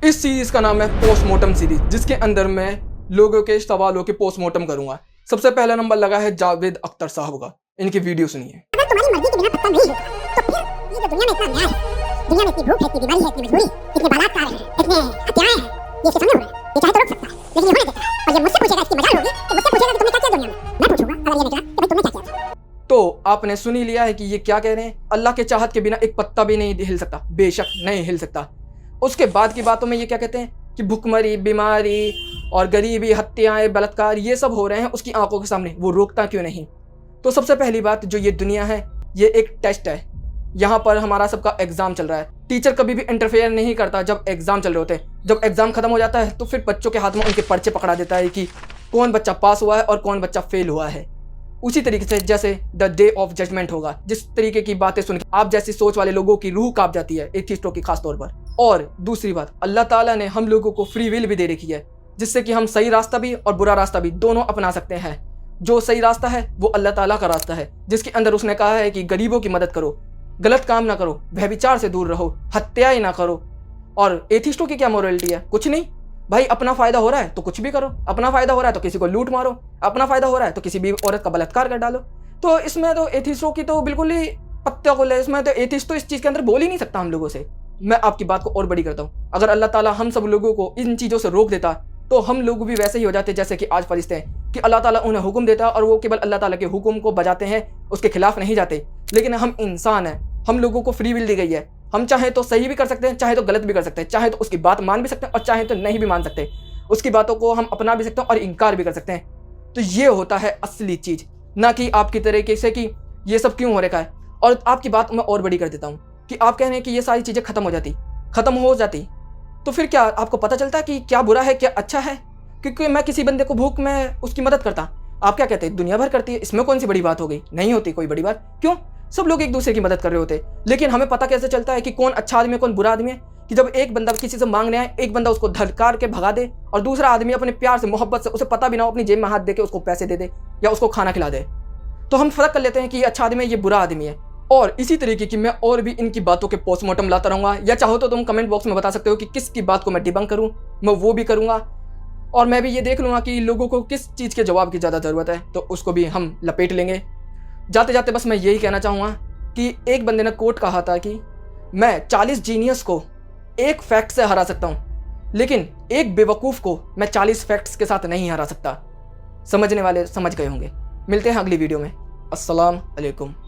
इस सीरीज का नाम है पोस्टमार्टम सीरीज, जिसके अंदर मैं लोगों के सवालों के पोस्टमार्टम करूंगा। सबसे पहला नंबर लगा है जावेद अख्तर साहब का। इनकी वीडियो सुनिए। अगर तुम्हारी मर्जी के बिना पत्ता नहीं होता तो फिर ये जो दुनिया में इतना अन्याय है, दुनिया में इतनी भूख है, इतनी बीमारी है, इतनी मजबूरी, इतने बलात्कार हैं, इतने हत्याएं हैं, ये इसके सामने हो रहे हैं। ये चाहे तो रोक सकता है, लेकिन ये होने देता है। और ये मुझसे पूछेगा, इसकी मजाल होगी तो मुझसे पूछेगा कि तुमने क्या किया दुनिया में। मैं पूछूंगा अगर ये निकला कि भाई तुमने क्या किया। तो आपने सुन ही लिया है कि ये क्या कह रहे हैं। अल्लाह के चाहत के बिना एक पत्ता भी नहीं हिल सकता, बेशक नहीं हिल सकता। उसके बाद की बातों में ये क्या कहते हैं कि भुखमरी, बीमारी और गरीबी, हत्याएं, बलात्कार ये सब हो रहे हैं उसकी आंखों के सामने, वो रोकता क्यों नहीं। तो सबसे पहली बात, जो ये दुनिया है ये एक टेस्ट है। यहाँ पर हमारा सबका एग्जाम चल रहा है। टीचर कभी भी इंटरफेयर नहीं करता जब एग्जाम चल रहे होते हैं। जब एग्जाम खत्म हो जाता है तो फिर बच्चों के हाथ में उनके पर्चे पकड़ा देता है कि कौन बच्चा पास हुआ है और कौन बच्चा फेल हुआ है। उसी तरीके से जैसे द डे ऑफ जजमेंट होगा, जिस तरीके की बातें सुन के आप जैसी सोच वाले लोगों की रूह कांप जाती है, एथिस्टों की खास तौर पर। और दूसरी बात, अल्लाह ताला ने हम लोगों को फ्री विल भी दे रखी है, जिससे कि हम सही रास्ता भी और बुरा रास्ता भी दोनों अपना सकते हैं। जो सही रास्ता है वो अल्लाह ताला का रास्ता है, जिसके अंदर उसने कहा है कि गरीबों की मदद करो, गलत काम ना करो, व्यभिचार से दूर रहो, हत्याएं ना करो। और एथिस्टों की क्या मोरालिटी है? कुछ नहीं भाई, अपना फायदा हो रहा है तो कुछ भी करो, अपना फायदा हो रहा है तो किसी को लूट मारो, अपना फायदा हो रहा है तो किसी भी औरत का बलात्कार कर डालो। तो इसमें तो एथिस्टों की तो बिल्कुल ही पत्ता को ले, इसमें तो एथिस्ट तो इस चीज़ के अंदर बोल ही नहीं सकता हम लोगों से। मैं आपकी बात को और बड़ी करता हूँ, अगर अल्लाह ताला हम सब लोगों को इन चीज़ों से रोक देता तो हम लोग भी वैसे ही हो जाते जैसे कि आज फरिश्ते हैं, कि अल्लाह ताला उन्हें हुक्म देता और वो केवल अल्लाह ताला के हुक्म को बजाते हैं, उसके खिलाफ नहीं जाते। लेकिन हम इंसान हैं, हम लोगों को फ्री विल दी गई है। हम चाहे तो सही भी कर सकते हैं, चाहे तो गलत भी कर सकते हैं, चाहे तो उसकी बात मान भी सकते हैं और चाहे तो नहीं भी मान सकते। उसकी बातों को हम अपना भी सकते हैं और इनकार भी कर सकते हैं। तो ये होता है असली चीज़, ना कि आपकी तरीके से कि ये सब क्यों हो रखा है। और आपकी बात मैं और बड़ी कर देता हूँ कि आप कह रहे हैं कि ये सारी चीज़ें खत्म हो जाती तो फिर क्या आपको पता चलता कि क्या बुरा है क्या अच्छा है? क्योंकि मैं किसी बंदे को भूख में उसकी मदद करता, आप क्या कहते हैं दुनिया भर करती है, इसमें कौन सी बड़ी बात हो गई? नहीं होती कोई बड़ी बात। क्यों? सब लोग एक दूसरे की मदद कर रहे होते। लेकिन हमें पता कैसे चलता है कि कौन अच्छा आदमी है कौन बुरा आदमी है? कि जब एक बंदा किसी से मांगने आए, एक बंदा उसको धड़कार के भगा दे और दूसरा आदमी अपने प्यार से, मोहब्बत से, उसे पता भी ना हो, अपनी जेब में हाथ दे के उसको पैसे दे दे या उसको खाना खिला दे, तो हम फर्क कर लेते हैं कि ये अच्छा आदमी है ये बुरा आदमी है। और इसी तरीके की मैं और भी इनकी बातों के पोस्टमार्टम लाता रहूँगा, या चाहो तो तुम कमेंट बॉक्स में बता सकते हो कि किसकी बात को मैं डिबंक करूँ, मैं वो भी करूँगा। और मैं भी ये देख लूँगा कि लोगों को किस चीज़ के जवाब की ज़्यादा ज़रूरत है, तो उसको भी हम लपेट लेंगे। जाते जाते बस मैं यही कहना चाहूँगा कि एक बंदे ने कोट कहा था कि मैं 40 जीनियस को एक फैक्ट से हरा सकता हूँ, लेकिन एक बेवकूफ़ को मैं 40 फैक्ट्स के साथ नहीं हरा सकता। समझने वाले समझ गए होंगे। मिलते हैं अगली वीडियो में। अस्सलाम अलैकुम।